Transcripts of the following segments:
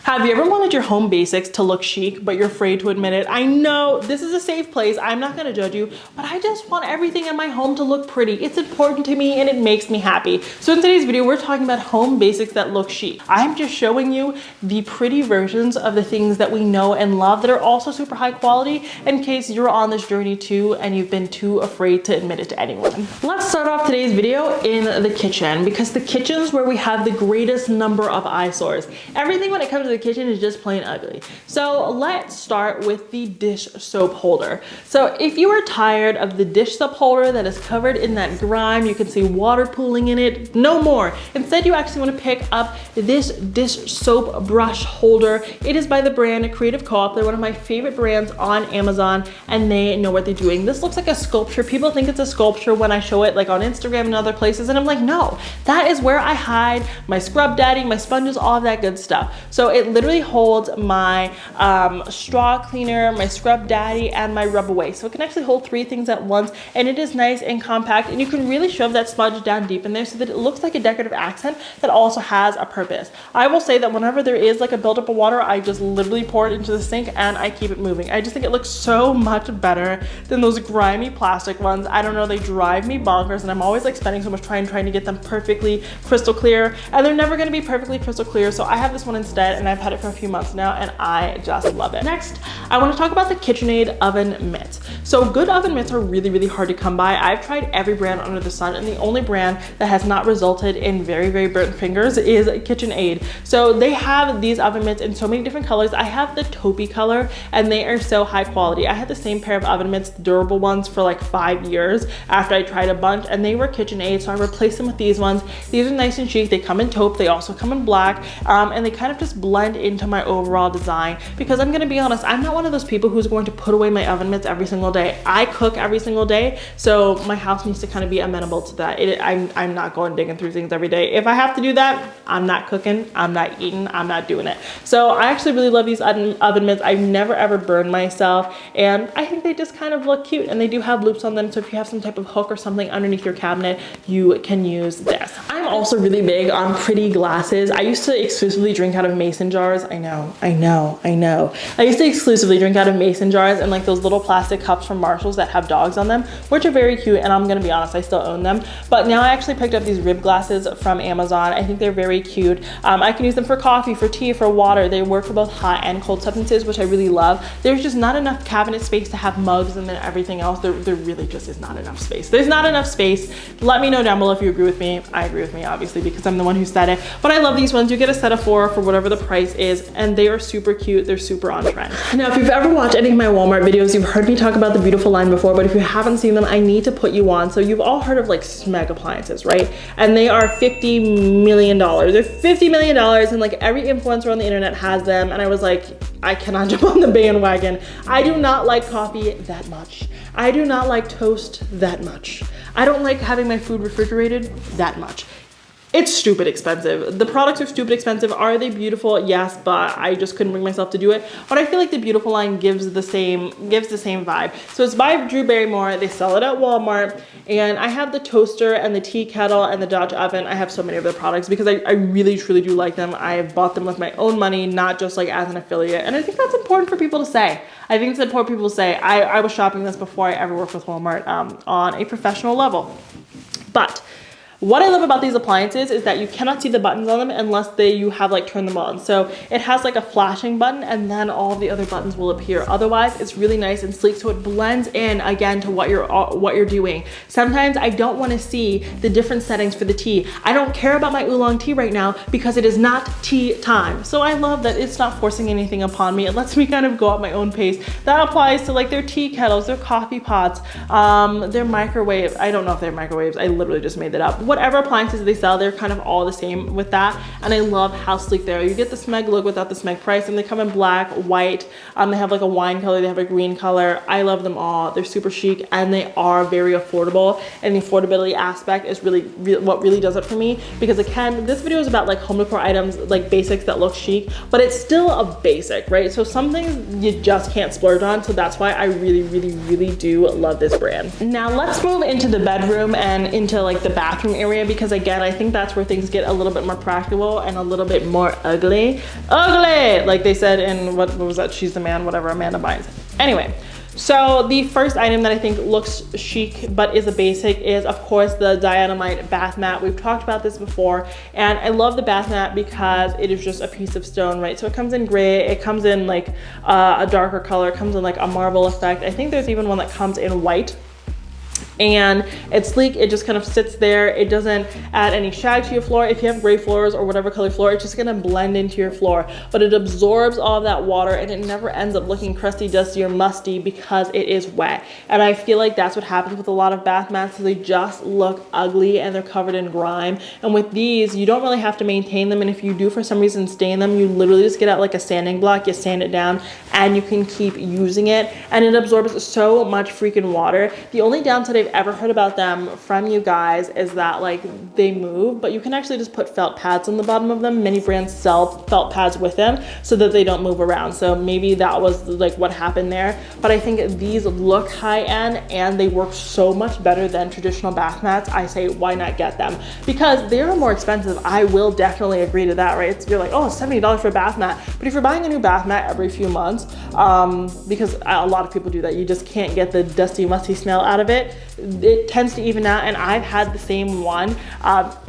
Have you ever wanted your home basics to look chic, but you're afraid to admit it? I know this is a safe place. I'm not gonna judge you, but I just want everything in my home to look pretty. It's important to me and it makes me happy. So in today's video, we're talking about home basics that look chic. I'm just showing you the pretty versions of the things that we know and love that are also super high quality in case you're on this journey too and you've been too afraid to admit it to anyone. Let's start off today's video in the kitchen because the kitchen is where we have the greatest number of eyesores. Everything when it comes to the kitchen is just plain ugly. So let's start with the dish soap holder. So if you are tired of the dish soap holder that is covered in that grime, you can see water pooling in it, no more. Instead, you actually want to pick up this dish soap brush holder. It is by the brand Creative Co-op. They're one of my favorite brands on Amazon and they know what they're doing. This looks like a sculpture. People think it's a sculpture when I show it like on Instagram and other places, and I'm like, no, that is where I hide my scrub daddy, my sponges, all of that good stuff. So it literally holds my straw cleaner, my scrub daddy, and my rub away. So it can actually hold 3 things at once, and it is nice and compact, and you can really shove that sponge down deep in there so that it looks like a decorative accent that also has a purpose. I will say that whenever there is like a buildup of water, I just literally pour it into the sink and I keep it moving. I just think it looks so much better than those grimy plastic ones. I don't know, they drive me bonkers, and I'm always like spending so much time trying to get them perfectly crystal clear, and they're never gonna be perfectly crystal clear. So I have this one instead, and I've had it for a few months now, and I just love it. Next, I want to talk about the KitchenAid oven mitts. So good oven mitts are really, really hard to come by. I've tried every brand under the sun, and the only brand that has not resulted in very, very burnt fingers is KitchenAid. So they have these oven mitts in so many different colors. I have the taupey color, and they are so high quality. I had the same pair of oven mitts, the durable ones, for like 5 years after I tried a bunch, and they were KitchenAid, so I replaced them with these ones. These are nice and chic. They come in taupe. They also come in black, and they kind of just blend into my overall design, because I'm gonna be honest, I'm not one of those people who's going to put away my oven mitts every single day. I cook every single day, so my house needs to kind of be amenable to that. I'm not going digging through things every day. If I have to do that, I'm not cooking, I'm not eating, I'm not doing it. So I actually really love these oven mitts. I've never ever burned myself, and I think they just kind of look cute, and they do have loops on them, so if you have some type of hook or something underneath your cabinet, you can use this. I'm also really big on pretty glasses. I used to exclusively drink out of mason jars. I know. I used to exclusively drink out of mason jars and like those little plastic cups from Marshalls that have dogs on them, which are very cute, and I'm gonna be honest, I still own them. But now I actually picked up these rib glasses from Amazon. I think they're very cute. I can use them for coffee, for tea, for water. They work for both hot and cold substances, which I really love. There's just not enough cabinet space to have mugs and then everything else. There really just is not enough space. There's not enough space. Let me know down below if you agree with me. I agree with me, obviously, because I'm the one who said it. But I love these ones. You get a set of 4 for whatever the price is, and they are super cute. They're super on trend. Now, if you've ever watched any of my Walmart videos, you've heard me talk about the Beautiful line before, but if you haven't seen them, I need to put you on. So you've all heard of like Smeg appliances, right? And they are $50 million. They're $50 million, and like every influencer on the internet has them, and I was like, I cannot jump on the bandwagon. I do not like coffee that much. I do not like toast that much. I don't like having my food refrigerated that much. It's stupid expensive. The products are stupid expensive. Are they beautiful? Yes, but I just couldn't bring myself to do it. But I feel like the Beautiful line gives the same vibe. So it's by Drew Barrymore. They sell it at Walmart, and I have the toaster and the tea kettle and the Dutch oven. I have so many of their products because I really truly do like them. I have bought them with my own money, not just like as an affiliate. And I think that's important for people to say. I think it's important for people to say. I was shopping this before I ever worked with Walmart on a professional level. But what I love about these appliances is that you cannot see the buttons on them unless you have like turned them on. So it has like a flashing button, and then all of the other buttons will appear. Otherwise, it's really nice and sleek, so it blends in again to what you're doing. Sometimes I don't want to see the different settings for the tea. I don't care about my oolong tea right now because it is not tea time. So I love that it's not forcing anything upon me. It lets me kind of go at my own pace. That applies to like their tea kettles, their coffee pots, their microwave. I don't know if they're microwaves. I literally just made that up. Whatever appliances they sell, they're kind of all the same with that, and I love how sleek they are. You get the Smeg look without the Smeg price, and they come in black, white, they have like a wine color, they have a green color. I love them all. They're super chic, and they are very affordable, and the affordability aspect is really what really does it for me, because again, this video is about like home decor items, like basics that look chic, but it's still a basic, right? So some things you just can't splurge on, so that's why I really do love this brand. Now let's move into the bedroom and into like the bathroom area because again, I think that's where things get a little bit more practical and a little bit more ugly. Ugly! Like they said in, what was that? She's the Man, whatever, Amanda Bynes. Anyway. So the first item that I think looks chic but is a basic is of course the DIATOMITE bath mat. We've talked about this before, and I love the bath mat because it is just a piece of stone, right? So it comes in gray, it comes in like a darker color, it comes in like a marble effect. I think there's even one that comes in white. And it's sleek, it just kind of sits there. It doesn't add any shag to your floor. If you have gray floors or whatever color floor, it's just gonna blend into your floor. But it absorbs all of that water and it never ends up looking crusty, dusty, or musty because it is wet. And I feel like that's what happens with a lot of bath mats. So they just look ugly and they're covered in grime. And with these, you don't really have to maintain them. And if you do for some reason stain them, you literally just get out like a sanding block, you sand it down, and you can keep using it. And it absorbs so much freaking water. The only downside I've ever heard about them from you guys is that like they move, but you can actually just put felt pads on the bottom of them. Many brands sell felt pads with them so that they don't move around. So maybe that was like what happened there. But I think these look high end and they work so much better than traditional bath mats. I say, why not get them? Because they're more expensive. I will definitely agree to that, right? You're like, oh, $70 for a bath mat. But if you're buying a new bath mat every few months, because a lot of people do that, you just can't get the dusty, musty smell out of it. It tends to even out, and I've had the same one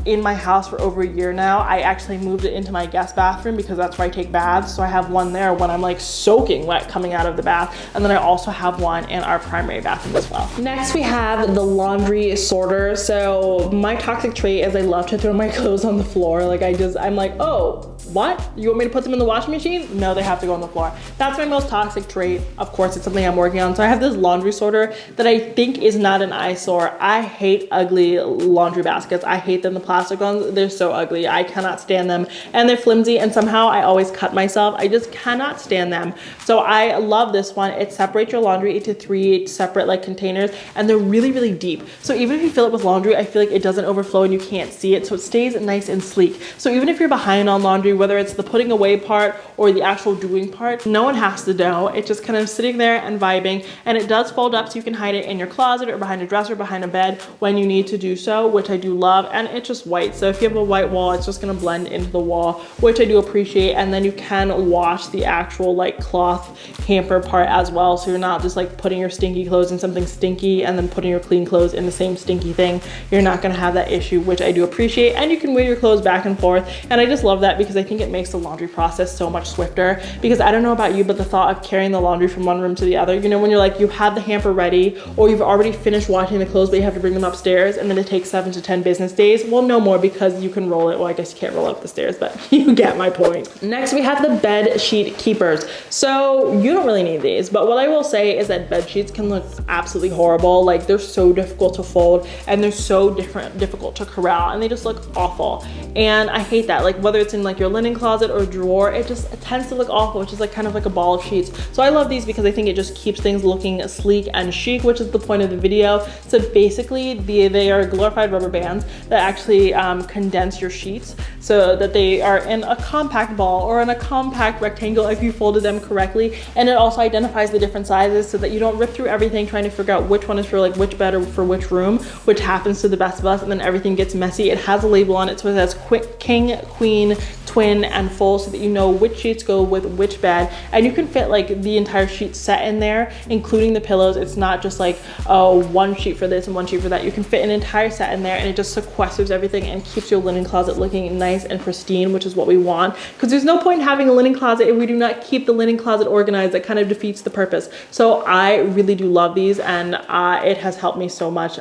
in my house for over a year now. I actually moved it into my guest bathroom because that's where I take baths. So I have one there when I'm like soaking wet coming out of the bath. And then I also have one in our primary bathroom as well. Next we have the laundry sorter. So my toxic trait is I love to throw my clothes on the floor. Like I'm like, oh, what? You want me to put them in the washing machine? No, they have to go on the floor. That's my most toxic trait. Of course, it's something I'm working on. So I have this laundry sorter that I think is not an eyesore. I hate ugly laundry baskets. I hate them, the plastic ones. They're so ugly. I cannot stand them. And they're flimsy, and somehow I always cut myself. I just cannot stand them. So I love this one. It separates your laundry into 3 separate like containers, and they're really, really deep. So even if you fill it with laundry, I feel like it doesn't overflow and you can't see it. So it stays nice and sleek. So even if you're behind on laundry, whether it's the putting away part or the actual doing part, no one has to know. It's just kind of sitting there and vibing, and it does fold up so you can hide it in your closet or behind a dresser, behind a bed when you need to do so, which I do love. And it's just white, so if you have a white wall, it's just going to blend into the wall, which I do appreciate. And then you can wash the actual like cloth hamper part as well, so you're not just like putting your stinky clothes in something stinky and then putting your clean clothes in the same stinky thing. You're not going to have that issue, which I do appreciate. And you can wear your clothes back and forth, and I just love that because I think it makes the laundry process so much swifter. Because I don't know about you, but the thought of carrying the laundry from one room to the other, you know, when you're like, you have the hamper ready or you've already finished washing the clothes but you have to bring them upstairs, and then it takes 7 to 10 business days. Well, no more, because you can roll it. Well, I guess you can't roll up the stairs, but you get my point. Next, we have the bed sheet keepers. So you don't really need these, but what I will say is that bed sheets can look absolutely horrible. Like they're so difficult to fold and they're so difficult to corral, and they just look awful. And I hate that. Like whether it's in like your linen closet or drawer, it tends to look awful, which is like kind of like a ball of sheets. So I love these because I think it just keeps things looking sleek and chic, which is the point of the video. So basically they are glorified rubber bands that actually condense your sheets so that they are in a compact ball or in a compact rectangle if you folded them correctly. And it also identifies the different sizes so that you don't rip through everything trying to figure out which one is for like which bed or for which room, which happens to the best of us, and then everything gets messy. It has a label on it, so it says king, queen, twin, and full, so that you know which sheets go with which bed. And you can fit like the entire sheet set in there, including the pillows. It's not just like one sheet for this and one sheet for that. You can fit an entire set in there, and it just sequesters everything and keeps your linen closet looking nice and pristine, which is what we want. Because there's no point in having a linen closet if we do not keep the linen closet organized. That kind of defeats the purpose. So I really do love these, and it has helped me so much.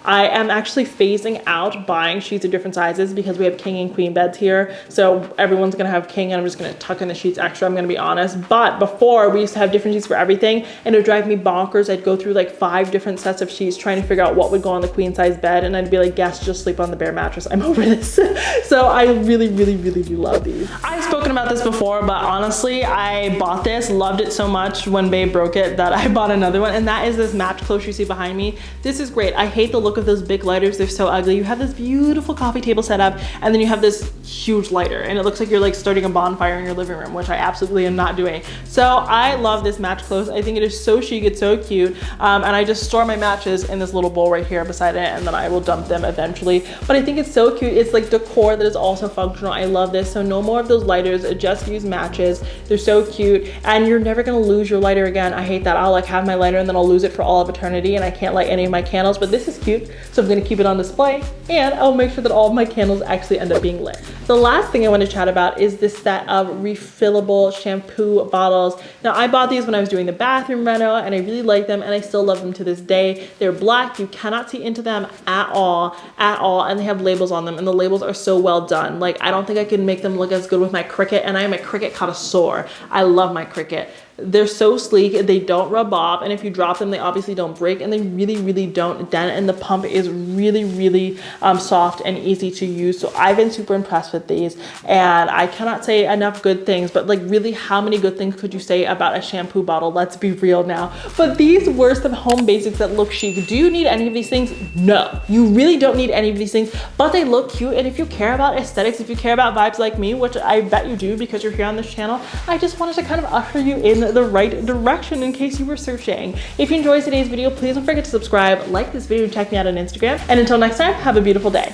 I am actually phasing out buying sheets of different sizes because we have king and queen beds here. So everyone's gonna have king, and I'm just gonna tuck in the sheets extra, I'm gonna be honest. But before, we used to have different sheets for everything, and it would drive me bonkers. I'd go through like 5 different sets of sheets trying to figure out what would go on the queen size bed, and I'd be like, guess, just sleep on the bare mattress. I'm over this. So I really, really, really do love these. I've spoken about this before, but honestly, I bought this, loved it so much when Babe broke it that I bought another one, and that is this match cloche you see behind me. This is great. I hate the look look of those big lighters. They're so ugly. You have this beautiful coffee table set up, and then you have this huge lighter, and it looks like you're like starting a bonfire in your living room, which I absolutely am not doing. So I love this match close. I think it is so chic, it's so cute. And I just store my matches in this little bowl right here beside it, and then I will dump them eventually. But I think it's so cute. It's like decor that is also functional. I love this. So no more of those lighters, just use matches. They're so cute, and you're never gonna lose your lighter again. I hate that. I'll like have my lighter and then I'll lose it for all of eternity, and I can't light any of my candles, but this is cute. So I'm gonna keep it on display, and I'll make sure that all of my candles actually end up being lit. The last thing I want to chat about is this set of refillable shampoo bottles. Now I bought these when I was doing the bathroom reno, and I really like them, and I still love them to this day. They're black, you cannot see into them at all, and they have labels on them, and the labels are so well done. Like, I don't think I can make them look as good with my Cricut, and I am a Cricut connoisseur. I love my Cricut. They're so sleek, they don't rub off, and if you drop them, they obviously don't break, and they really don't dent, and the pump is really soft and easy to use. So I've been super impressed with these, and I cannot say enough good things, but like really, how many good things could you say about a shampoo bottle? Let's be real now. But these were some home basics that look chic. Do you need any of these things? No, you really don't need any of these things, but they look cute, and if you care about aesthetics, if you care about vibes like me, which I bet you do because you're here on this channel, I just wanted to kind of usher you in the right direction in case you were searching. If you enjoyed today's video, please don't forget to subscribe, like this video, and check me out on Instagram. And until next time, have a beautiful day.